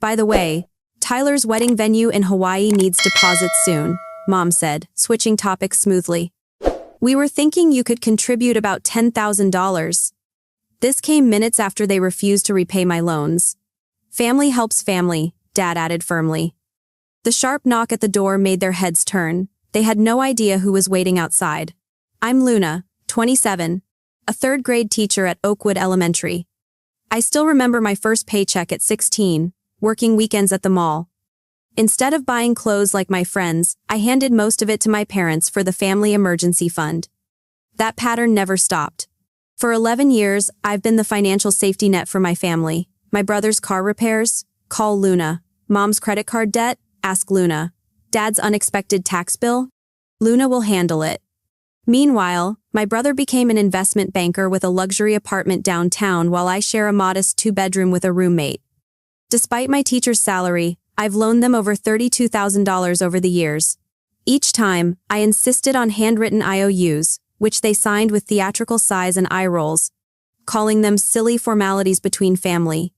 By the way, Tyler's wedding venue in Hawaii needs deposits soon, Mom said, switching topics smoothly. We were thinking you could contribute about $10,000. This came minutes after they refused to repay my loans. Family helps family, Dad added firmly. The sharp knock at the door made their heads turn. They had no idea who was waiting outside. I'm Luna, 27, a third-grade teacher at Oakwood Elementary. I still remember my first paycheck at 16, working weekends at the mall. Instead of buying clothes like my friends, I handed most of it to my parents for the family emergency fund. That pattern never stopped. For 11 years, I've been the financial safety net for my family. My brother's car repairs? Call Luna. Mom's credit card debt? Ask Luna. Dad's unexpected tax bill? Luna will handle it. Meanwhile, my brother became an investment banker with a luxury apartment downtown while I share a modest two-bedroom with a roommate. Despite my teacher's salary, I've loaned them over $32,000 over the years. Each time, I insisted on handwritten IOUs, which they signed with theatrical sighs and eye rolls, calling them silly formalities between family.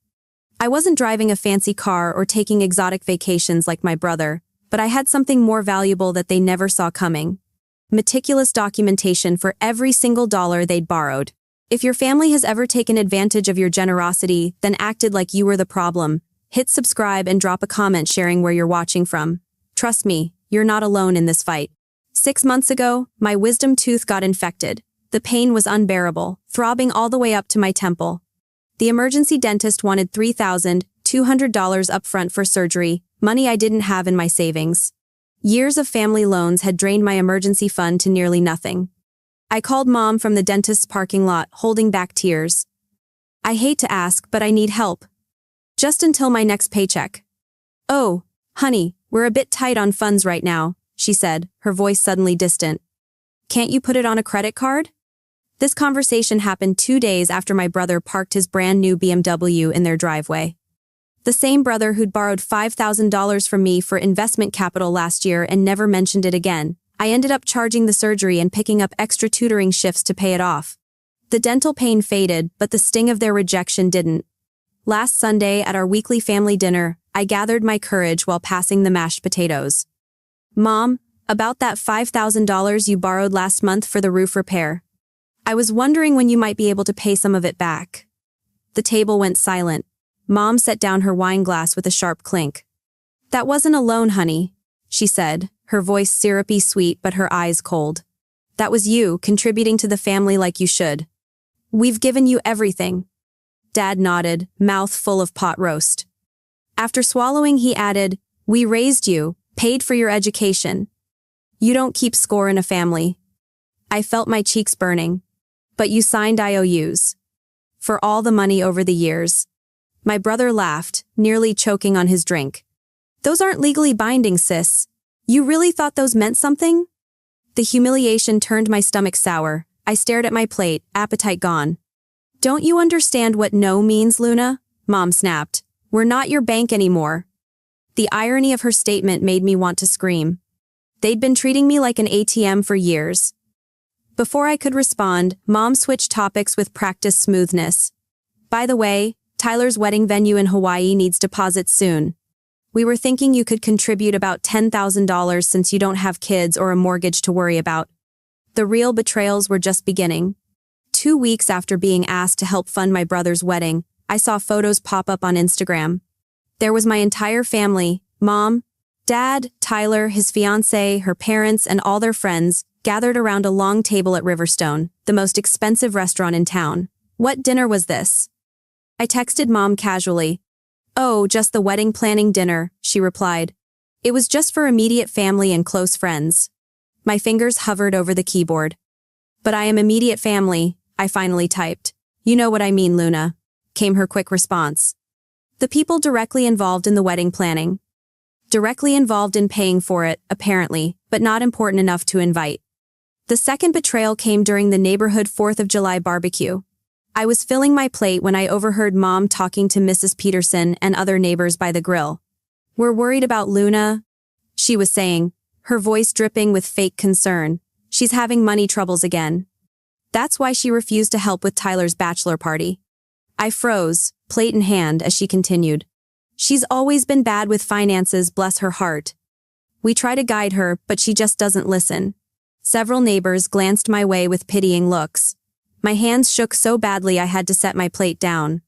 I wasn't driving a fancy car or taking exotic vacations like my brother, but I had something more valuable that they never saw coming. Meticulous documentation for every single dollar they'd borrowed. If your family has ever taken advantage of your generosity, then acted like you were the problem, hit subscribe and drop a comment sharing where you're watching from. Trust me, you're not alone in this fight. 6 months ago, my wisdom tooth got infected. The pain was unbearable, throbbing all the way up to my temple. The emergency dentist wanted $3,200 upfront for surgery, money I didn't have in my savings. Years of family loans had drained my emergency fund to nearly nothing. I called Mom from the dentist's parking lot, holding back tears. I hate to ask, but I need help. Just until my next paycheck. Oh, honey, we're a bit tight on funds right now, she said, her voice suddenly distant. Can't you put it on a credit card? This conversation happened 2 days after my brother parked his brand new BMW in their driveway. The same brother who'd borrowed $5,000 from me for investment capital last year and never mentioned it again. I ended up charging the surgery and picking up extra tutoring shifts to pay it off. The dental pain faded, but the sting of their rejection didn't. Last Sunday at our weekly family dinner, I gathered my courage while passing the mashed potatoes. Mom, about that $5,000 you borrowed last month for the roof repair. I was wondering when you might be able to pay some of it back. The table went silent. Mom set down her wine glass with a sharp clink. That wasn't a loan, honey, she said, her voice syrupy sweet but her eyes cold. That was you, contributing to the family like you should. We've given you everything. Dad nodded, mouth full of pot roast. After swallowing, he added, we raised you, paid for your education. You don't keep score in a family. I felt my cheeks burning. But you signed IOUs. For all the money over the years. My brother laughed, nearly choking on his drink. Those aren't legally binding, sis. You really thought those meant something? The humiliation turned my stomach sour. I stared at my plate, appetite gone. Don't you understand what no means, Luna? Mom snapped. We're not your bank anymore. The irony of her statement made me want to scream. They'd been treating me like an ATM for years. Before I could respond, Mom switched topics with practiced smoothness. By the way, Tyler's wedding venue in Hawaii needs deposits soon. We were thinking you could contribute about $10,000 since you don't have kids or a mortgage to worry about. The real betrayals were just beginning. 2 weeks after being asked to help fund my brother's wedding, I saw photos pop up on Instagram. There was my entire family, Mom, Dad, Tyler, his fiancée, her parents, and all their friends, gathered around a long table at Riverstone, the most expensive restaurant in town. What dinner was this? I texted Mom casually. Oh, just the wedding planning dinner, she replied. It was just for immediate family and close friends. My fingers hovered over the keyboard. But I am immediate family, I finally typed. You know what I mean, Luna, came her quick response. The people directly involved in the wedding planning. Directly involved in paying for it, apparently, but not important enough to invite. The second betrayal came during the neighborhood 4th of July barbecue. I was filling my plate when I overheard Mom talking to Mrs. Peterson and other neighbors by the grill. We're worried about Luna, she was saying, her voice dripping with fake concern. She's having money troubles again. That's why she refused to help with Tyler's bachelor party. I froze, plate in hand, as she continued. She's always been bad with finances, bless her heart. We try to guide her, but she just doesn't listen. Several neighbors glanced my way with pitying looks. My hands shook so badly I had to set my plate down.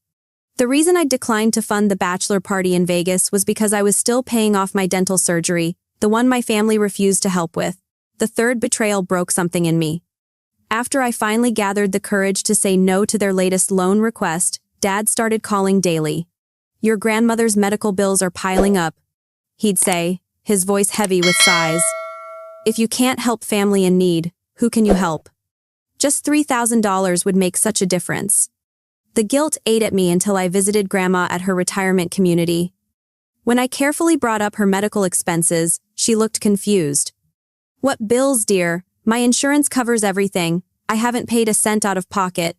The reason I declined to fund the bachelor party in Vegas was because I was still paying off my dental surgery, the one my family refused to help with. The third betrayal broke something in me. After I finally gathered the courage to say no to their latest loan request, Dad started calling daily. "Your grandmother's medical bills are piling up," he'd say, his voice heavy with sighs. "If you can't help family in need, who can you help? Just $3,000 would make such a difference." The guilt ate at me until I visited Grandma at her retirement community. When I carefully brought up her medical expenses, she looked confused. "What bills, dear? My insurance covers everything. I haven't paid a cent out of pocket."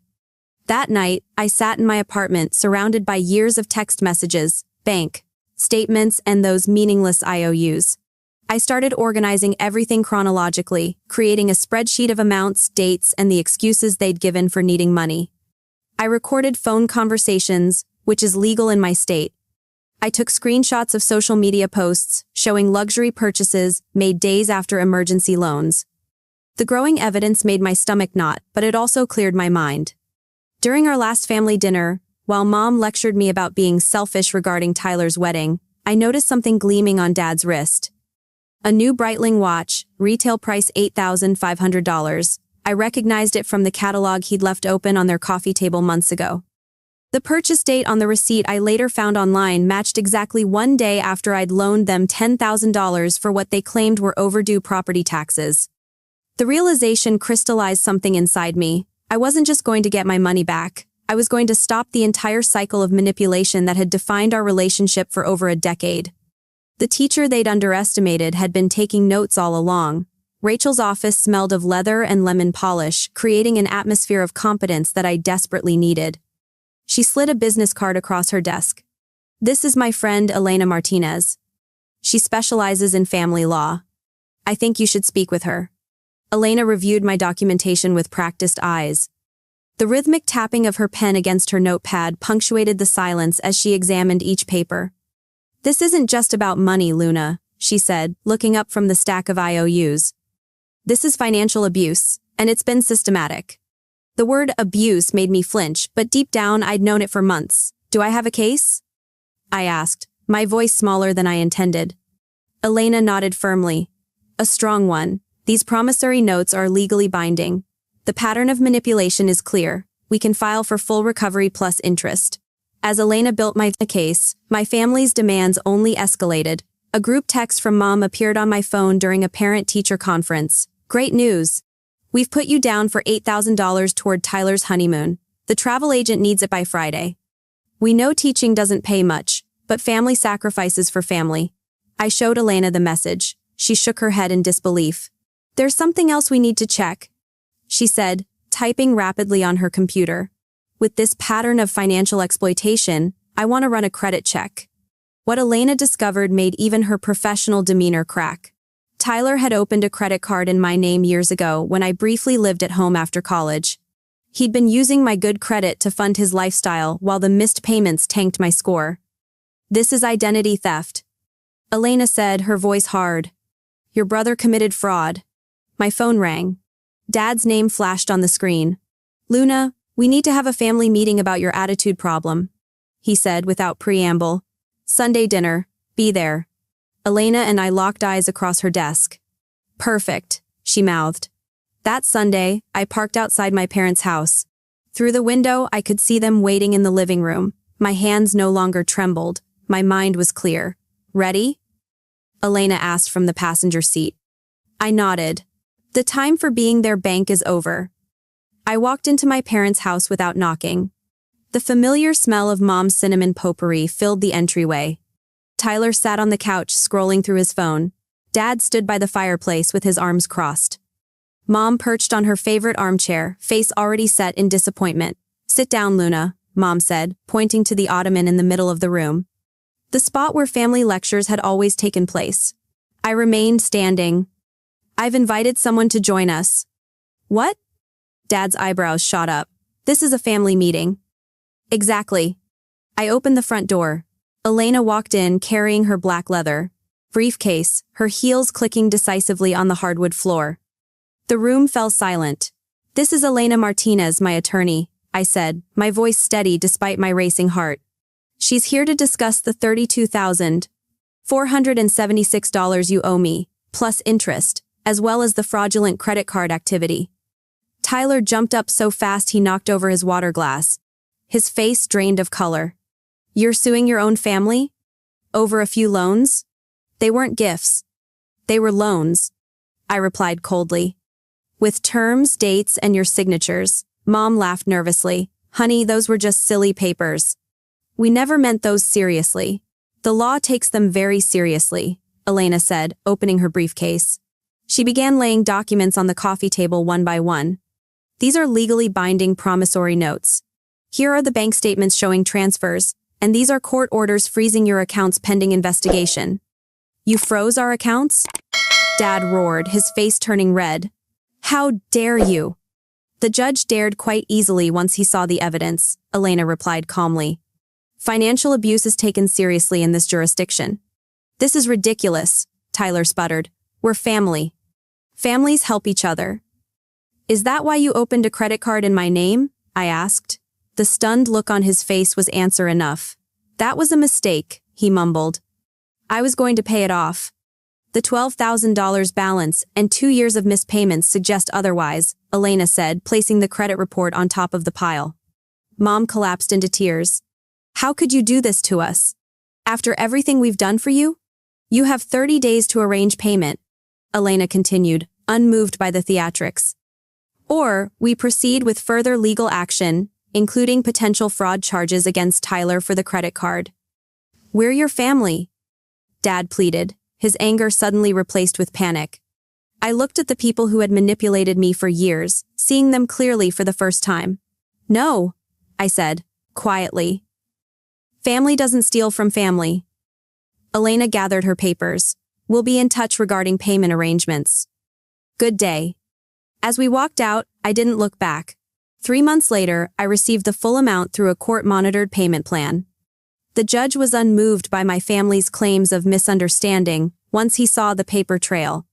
That night, I sat in my apartment surrounded by years of text messages, bank statements, and those meaningless IOUs. I started organizing everything chronologically, creating a spreadsheet of amounts, dates, and the excuses they'd given for needing money. I recorded phone conversations, which is legal in my state. I took screenshots of social media posts showing luxury purchases made days after emergency loans. The growing evidence made my stomach knot, but it also cleared my mind. During our last family dinner, while Mom lectured me about being selfish regarding Tyler's wedding, I noticed something gleaming on Dad's wrist. A new Breitling watch, retail price $8,500. I recognized it from the catalog he'd left open on their coffee table months ago. The purchase date on the receipt I later found online matched exactly one day after I'd loaned them $10,000 for what they claimed were overdue property taxes. The realization crystallized something inside me. I wasn't just going to get my money back. I was going to stop the entire cycle of manipulation that had defined our relationship for over a decade. The teacher they'd underestimated had been taking notes all along. Rachel's office smelled of leather and lemon polish, creating an atmosphere of competence that I desperately needed. She slid a business card across her desk. "This is my friend Elena Martinez. She specializes in family law. I think you should speak with her." Elena reviewed my documentation with practiced eyes. The rhythmic tapping of her pen against her notepad punctuated the silence as she examined each paper. "This isn't just about money, Luna," she said, looking up from the stack of IOUs. "This is financial abuse, and it's been systematic." The word abuse made me flinch, but deep down I'd known it for months. "Do I have a case?" I asked, my voice smaller than I intended. Elena nodded firmly. "A strong one. These promissory notes are legally binding. The pattern of manipulation is clear. We can file for full recovery plus interest." As Elena built my case, my family's demands only escalated. A group text from Mom appeared on my phone during a parent-teacher conference. "Great news. We've put you down for $8,000 toward Tyler's honeymoon. The travel agent needs it by Friday. We know teaching doesn't pay much, but family sacrifices for family." I showed Elena the message. She shook her head in disbelief. "There's something else we need to check," she said, typing rapidly on her computer. "With this pattern of financial exploitation, I want to run a credit check." What Elena discovered made even her professional demeanor crack. Tyler had opened a credit card in my name years ago when I briefly lived at home after college. He'd been using my good credit to fund his lifestyle while the missed payments tanked my score. "This is identity theft," Elena said, her voice hard. "Your brother committed fraud." My phone rang. Dad's name flashed on the screen. "Luna, we need to have a family meeting about your attitude problem," he said without preamble. "Sunday dinner. Be there." Elena and I locked eyes across her desk. "Perfect," she mouthed. That Sunday, I parked outside my parents' house. Through the window, I could see them waiting in the living room. My hands no longer trembled. My mind was clear. "Ready?" Elena asked from the passenger seat. I nodded. The time for being their bank is over. I walked into my parents' house without knocking. The familiar smell of Mom's cinnamon potpourri filled the entryway. Tyler sat on the couch scrolling through his phone. Dad stood by the fireplace with his arms crossed. Mom perched on her favorite armchair, face already set in disappointment. "Sit down, Luna," Mom said, pointing to the ottoman in the middle of the room. The spot where family lectures had always taken place. I remained standing. "I've invited someone to join us." "What?" Dad's eyebrows shot up. "This is a family meeting." "Exactly." I opened the front door. Elena walked in carrying her black leather briefcase, her heels clicking decisively on the hardwood floor. The room fell silent. "This is Elena Martinez, my attorney," I said, my voice steady despite my racing heart. "She's here to discuss the $32,476 you owe me, plus interest, as well as the fraudulent credit card activity." Tyler jumped up so fast he knocked over his water glass. His face drained of color. "You're suing your own family? Over a few loans?" "They weren't gifts. They were loans," I replied coldly. "With terms, dates, and your signatures." Mom laughed nervously. "Honey, those were just silly papers. We never meant those seriously. The law takes them very seriously," Elena said, opening her briefcase. She began laying documents on the coffee table one by one. "These are legally binding promissory notes. Here are the bank statements showing transfers, and these are court orders freezing your accounts pending investigation." "You froze our accounts?" Dad roared, his face turning red. "How dare you?" "The judge dared quite easily once he saw the evidence," Elena replied calmly. "Financial abuse is taken seriously in this jurisdiction." "This is ridiculous," Tyler sputtered. "We're family. Families help each other." "Is that why you opened a credit card in my name?" I asked. The stunned look on his face was answer enough. "That was a mistake," he mumbled. "I was going to pay it off. The $12,000 balance and 2 years of missed payments suggest otherwise," Elena said, placing the credit report on top of the pile. Mom collapsed into tears. "How could you do this to us? After everything we've done for you? You have 30 days to arrange payment," Elena continued, unmoved by the theatrics. "Or we proceed with further legal action, including potential fraud charges against Tyler for the credit card." "We're your family," Dad pleaded, his anger suddenly replaced with panic. I looked at the people who had manipulated me for years, seeing them clearly for the first time. "No," I said, quietly. "Family doesn't steal from family." Elena gathered her papers. "We'll be in touch regarding payment arrangements." "Good day." As we walked out, I didn't look back. 3 months later, I received the full amount through a court-monitored payment plan. The judge was unmoved by my family's claims of misunderstanding once he saw the paper trail.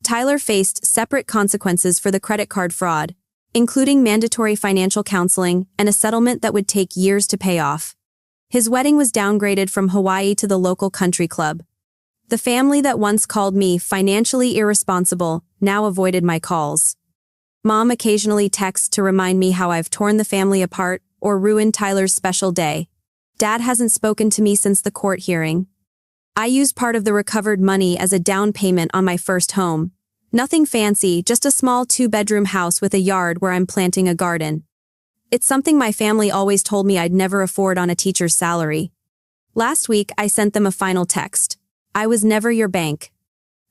Tyler faced separate consequences for the credit card fraud, including mandatory financial counseling and a settlement that would take years to pay off. His wedding was downgraded from Hawaii to the local country club. The family that once called me financially irresponsible now avoided my calls. Mom occasionally texts to remind me how I've torn the family apart or ruined Tyler's special day. Dad hasn't spoken to me since the court hearing. I used part of the recovered money as a down payment on my first home. Nothing fancy, just a small 2-bedroom house with a yard where I'm planting a garden. It's something my family always told me I'd never afford on a teacher's salary. Last week, I sent them a final text. "I was never your bank.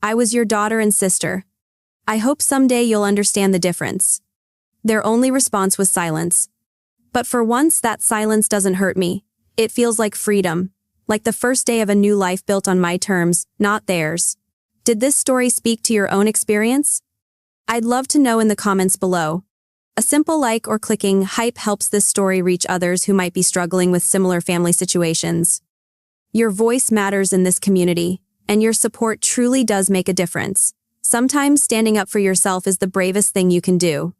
I was your daughter and sister. I hope someday you'll understand the difference." Their only response was silence. But for once, that silence doesn't hurt me. It feels like freedom, like the first day of a new life built on my terms, not theirs. Did this story speak to your own experience? I'd love to know in the comments below. A simple like or clicking hype helps this story reach others who might be struggling with similar family situations. Your voice matters in this community, and your support truly does make a difference. Sometimes standing up for yourself is the bravest thing you can do.